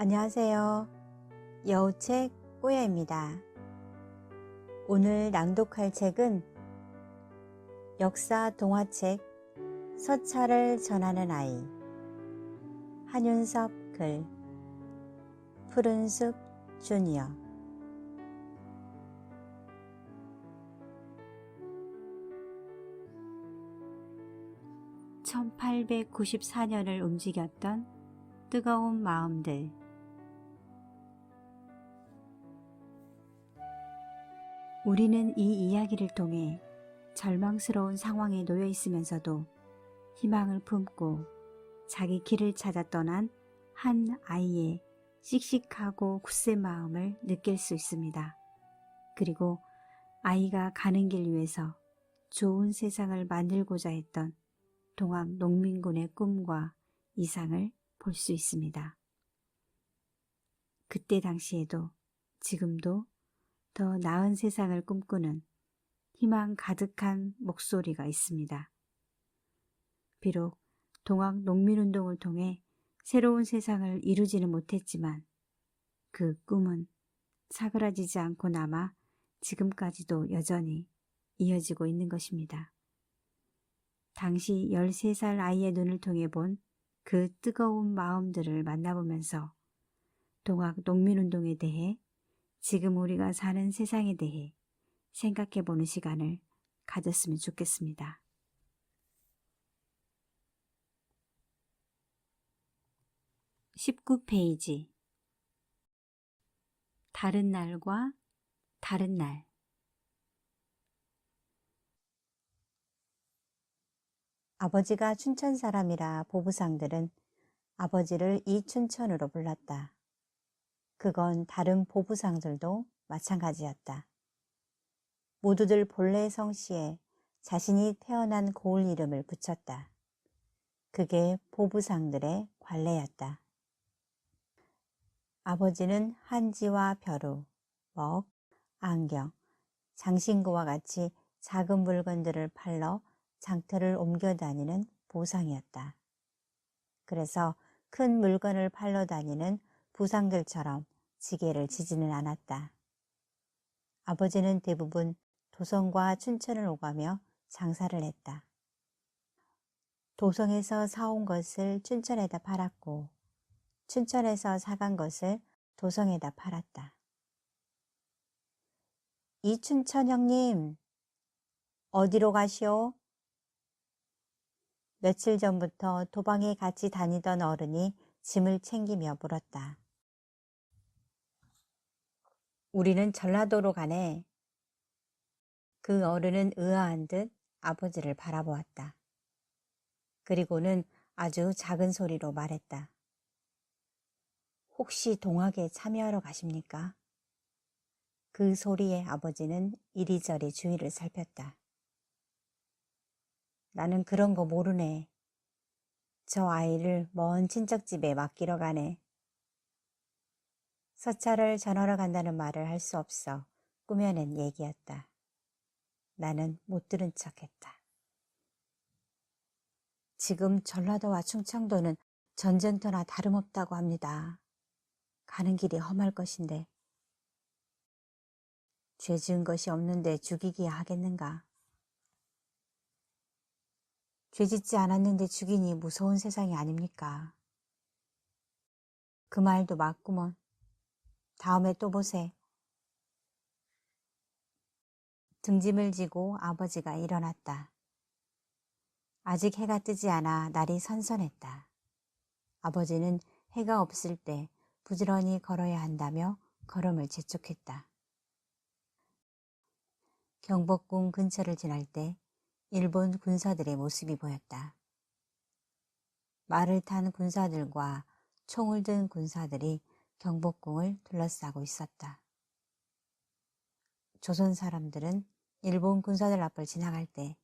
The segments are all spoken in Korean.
안녕하세요. 여우책 꼬야입니다. 오늘 낭독할 책은 역사 동화책 서차를 전하는 아이, 한윤섭 글, 푸른숲 주니어. (1894년을) 움직였던 뜨거운 마음들. 우리는 이 이야기를 통해 절망스러운 상황에 놓여 있으면서도 희망을 품고 자기 길을 찾아 떠난 한 아이의 씩씩하고 굳센 마음을 느낄 수 있습니다. 그리고 아이가 가는 길 위에서 좋은 세상을 만들고자 했던 동학 농민군의 꿈과 이상을 볼 수 있습니다. 그때 당시에도 지금도 더 나은 세상을 꿈꾸는 희망 가득한 목소리가 있습니다. 비록 동학 농민운동을 통해 새로운 세상을 이루지는 못했지만 그 꿈은 사그라지지 않고 남아 지금까지도 여전히 이어지고 있는 것입니다. 당시 13살 아이의 눈을 통해 본 그 뜨거운 마음들을 만나보면서 동학 농민운동에 대해, 지금 우리가 사는 세상에 대해 생각해보는 시간을 가졌으면 좋겠습니다. (19페이지) 다른 날과 다른 날. 아버지가 춘천 사람이라 보부상들은 아버지를 이춘천으로 불렀다. 그건 다른 보부상들도 마찬가지였다. 모두들 본래 성씨에 자신이 태어난 고을 이름을 붙였다. 그게 보부상들의 관례였다. 아버지는 한지와 벼루, 먹, 안경, 장신구와 같이 작은 물건들을 팔러 장터를 옮겨 다니는 보상이었다. 그래서 큰 물건을 팔러 다니는 부상들처럼 지게를 지지는 않았다. 아버지는 대부분 도성과 춘천을 오가며 장사를 했다. 도성에서 사온 것을 춘천에다 팔았고 춘천에서 사간 것을 도성에다 팔았다. 이춘천 형님, 어디로 가시오? 며칠 전부터 도방에 같이 다니던 어른이 짐을 챙기며 물었다. 우리는 전라도로 가네. 그 어른은 의아한 듯 아버지를 바라보았다. 그리고는 아주 작은 소리로 말했다. 혹시 동학에 참여하러 가십니까? 그 소리에 아버지는 이리저리 주위를 살폈다. 나는 그런 거 모르네. 저 아이를 먼 친척집에 맡기러 가네. 서차를 전하러 간다는 말을 할 수 없어 꾸며낸 얘기였다. 나는 못 들은 척했다. 지금 전라도와 충청도는 전쟁터나 다름없다고 합니다. 가는 길이 험할 것인데. 죄 지은 것이 없는데 죽이기야 하겠는가? 죄 짓지 않았는데 죽이니 무서운 세상이 아닙니까? 그 말도 맞구먼. 다음에 또 보세. 등짐을 지고 아버지가 일어났다. 아직 해가 뜨지 않아 날이 선선했다. 아버지는 해가 없을 때 부지런히 걸어야 한다며 걸음을 재촉했다. 경복궁 근처를 지날 때 일본 군사들의 모습이 보였다. 말을 탄 군사들과 총을 든 군사들이 경복궁을 둘러싸고 있었다. 조선 사람들은 일본 군사들 앞을 지나갈 때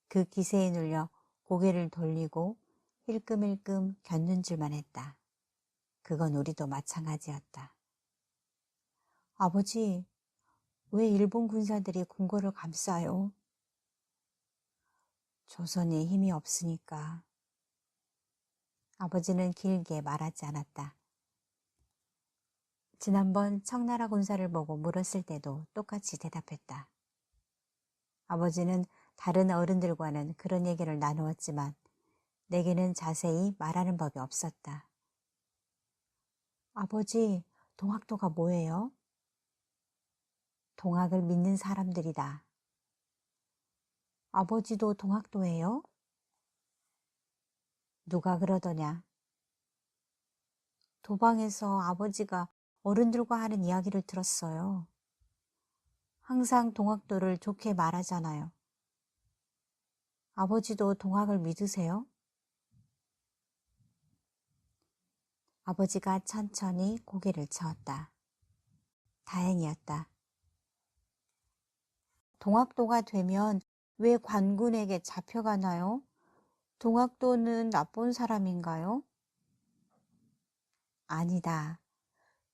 그 기세에 눌려 고개를 돌리고 힐끔힐끔 겪는 줄만 했다. 그건 우리도 마찬가지였다. 아버지, 왜 일본 군사들이 궁궐을 감싸요? 조선이 힘이 없으니까. 아버지는 길게 말하지 않았다. 지난번 청나라 군사를 보고 물었을 때도 똑같이 대답했다. 아버지는 다른 어른들과는 그런 얘기를 나누었지만 내게는 자세히 말하는 법이 없었다. 아버지, 동학도가 뭐예요? 동학을 믿는 사람들이다. 아버지도 동학도예요? 누가 그러더냐? 도방에서 아버지가 어른들과 하는 이야기를 들었어요. 항상 동학도를 좋게 말하잖아요. 아버지도 동학을 믿으세요? 아버지가 천천히 고개를 저었다. 다행이었다. 동학도가 되면 왜 관군에게 잡혀가나요? 동학도는 나쁜 사람인가요? 아니다.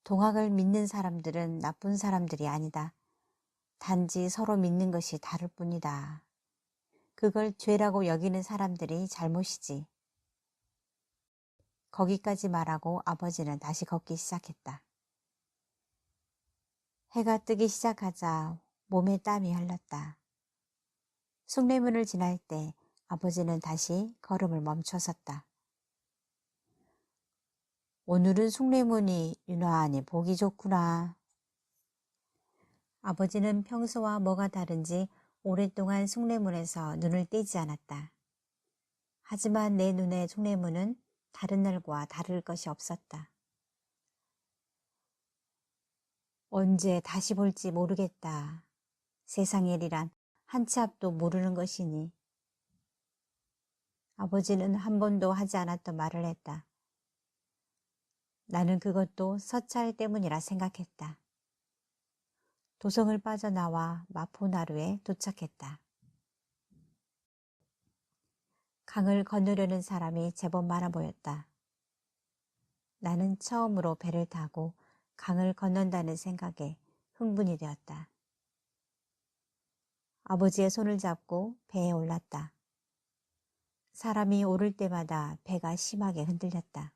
동학을 믿는 사람들은 나쁜 사람들이 아니다. 단지 서로 믿는 것이 다를 뿐이다. 그걸 죄라고 여기는 사람들이 잘못이지. 거기까지 말하고 아버지는 다시 걷기 시작했다. 해가 뜨기 시작하자 몸에 땀이 흘렀다. 숭례문을 지날 때 아버지는 다시 걸음을 멈춰섰다. 오늘은 숭례문이 유난히 보기 좋구나. 아버지는 평소와 뭐가 다른지 오랫동안 숭례문에서 눈을 떼지 않았다. 하지만 내 눈의 숭례문은 다른 날과 다를 것이 없었다. 언제 다시 볼지 모르겠다. 세상 일이란 한 치 앞도 모르는 것이니. 아버지는 한 번도 하지 않았던 말을 했다. 나는 그것도 서찰 때문이라 생각했다. 도성을 빠져나와 마포나루에 도착했다. 강을 건너려는 사람이 제법 많아 보였다. 나는 처음으로 배를 타고 강을 건넌다는 생각에 흥분이 되었다. 아버지의 손을 잡고 배에 올랐다. 사람이 오를 때마다 배가 심하게 흔들렸다.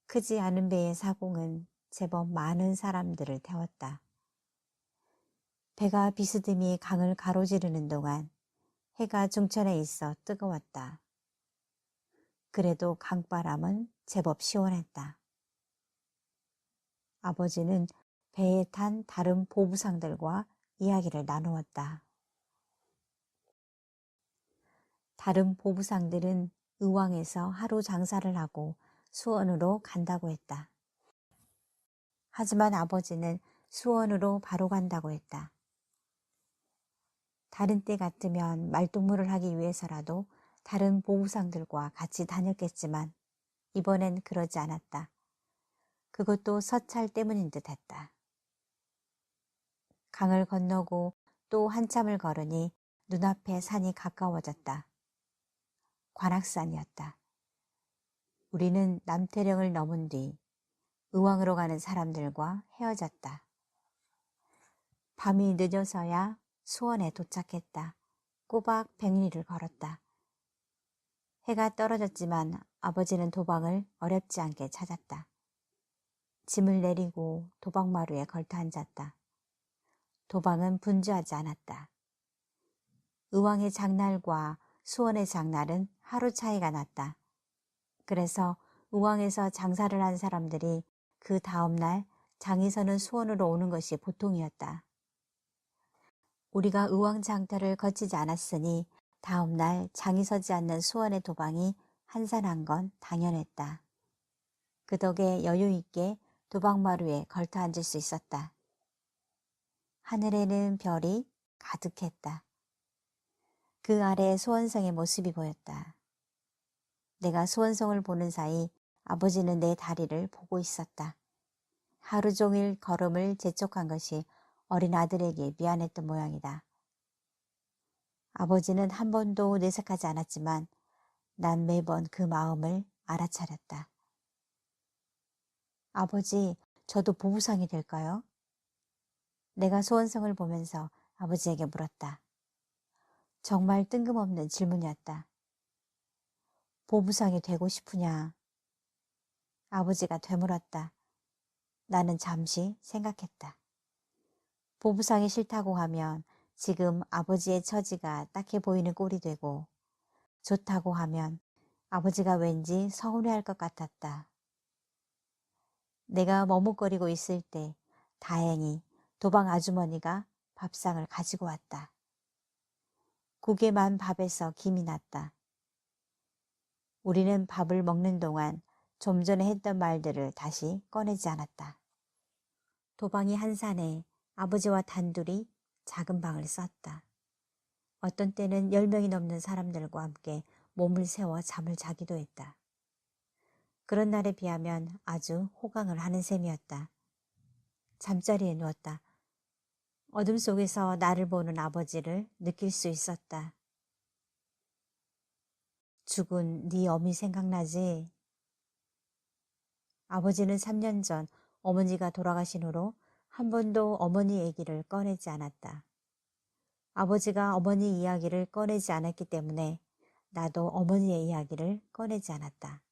크지 않은 배의 사공은 제법 많은 사람들을 태웠다. 배가 비스듬히 강을 가로지르는 동안 해가 중천에 있어 뜨거웠다. 그래도 강바람은 제법 시원했다. 아버지는 배에 탄 다른 보부상들과 이야기를 나누었다. 다른 보부상들은 의왕에서 하루 장사를 하고 수원으로 간다고 했다. 하지만 아버지는 수원으로 바로 간다고 했다. 다른 때 같으면 말동무를 하기 위해서라도 다른 보부상들과 같이 다녔겠지만 이번엔 그러지 않았다. 그것도 서찰 때문인 듯 했다. 강을 건너고 또 한참을 걸으니 눈앞에 산이 가까워졌다. 관악산이었다. 우리는 남태령을 넘은 뒤 의왕으로 가는 사람들과 헤어졌다. 밤이 늦어서야 수원에 도착했다. 꼬박 100리를 걸었다. 해가 떨어졌지만 아버지는 도방을 어렵지 않게 찾았다. 짐을 내리고 도방마루에 걸터 앉았다. 도방은 분주하지 않았다. 의왕의 장날과 수원의 장날은 하루 차이가 났다. 그래서 의왕에서 장사를 한 사람들이 그 다음날 장이 서는 수원으로 오는 것이 보통이었다. 우리가 의왕 장터를 거치지 않았으니 다음날 장이 서지 않는 수원의 도방이 한산한 건 당연했다. 그 덕에 여유 있게 도방마루에 걸터 앉을 수 있었다. 하늘에는 별이 가득했다. 그 아래 수원성의 모습이 보였다. 내가 수원성을 보는 사이 아버지는 내 다리를 보고 있었다. 하루 종일 걸음을 재촉한 것이 어린 아들에게 미안했던 모양이다. 아버지는 한 번도 내색하지 않았지만 난 매번 그 마음을 알아차렸다. 아버지, 저도 보부상이 될까요? 내가 수원성을 보면서 아버지에게 물었다. 정말 뜬금없는 질문이었다. 보부상이 되고 싶으냐? 아버지가 되물었다. 나는 잠시 생각했다. 보부상이 싫다고 하면 지금 아버지의 처지가 딱해 보이는 꼴이 되고, 좋다고 하면 아버지가 왠지 서운해할 것 같았다. 내가 머뭇거리고 있을 때 다행히 도방 아주머니가 밥상을 가지고 왔다. 국에 만 밥에서 김이 났다. 우리는 밥을 먹는 동안 좀 전에 했던 말들을 다시 꺼내지 않았다. 도방이 한산해 아버지와 단둘이 작은 방을 썼다. 어떤 때는 10명이 넘는 사람들과 함께 몸을 세워 잠을 자기도 했다. 그런 날에 비하면 아주 호강을 하는 셈이었다. 잠자리에 누웠다. 어둠 속에서 나를 보는 아버지를 느낄 수 있었다. 죽은 네 어미 생각나지? 아버지는 3년 전 어머니가 돌아가신 후로 한 번도 어머니 얘기를 꺼내지 않았다. 아버지가 어머니 이야기를 꺼내지 않았기 때문에 나도 어머니의 이야기를 꺼내지 않았다.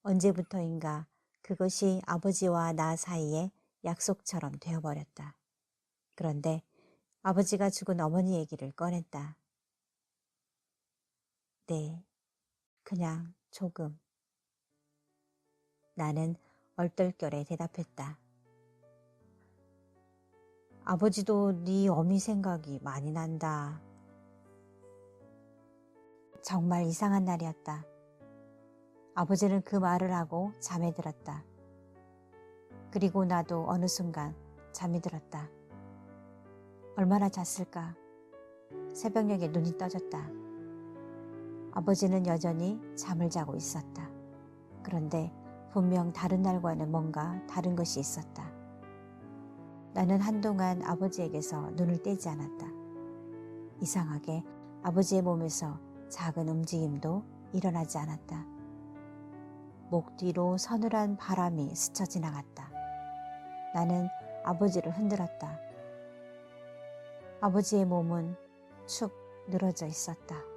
언제부터인가 그것이 아버지와 나 사이의 약속처럼 되어버렸다. 그런데 아버지가 죽은 어머니 얘기를 꺼냈다. 네, 그냥 조금. 나는 얼떨결에 대답했다. 아버지도 네 어미 생각이 많이 난다. 정말 이상한 날이었다. 아버지는 그 말을 하고 잠에 들었다. 그리고 나도 어느 순간 잠이 들었다. 얼마나 잤을까? 새벽녘에 눈이 떠졌다. 아버지는 여전히 잠을 자고 있었다. 그런데 분명 다른 날과는 뭔가 다른 것이 있었다. 나는 한동안 아버지에게서 눈을 떼지 않았다. 이상하게 아버지의 몸에서 작은 움직임도 일어나지 않았다. 목 뒤로 서늘한 바람이 스쳐 지나갔다. 나는 아버지를 흔들었다. 아버지의 몸은 축 늘어져 있었다.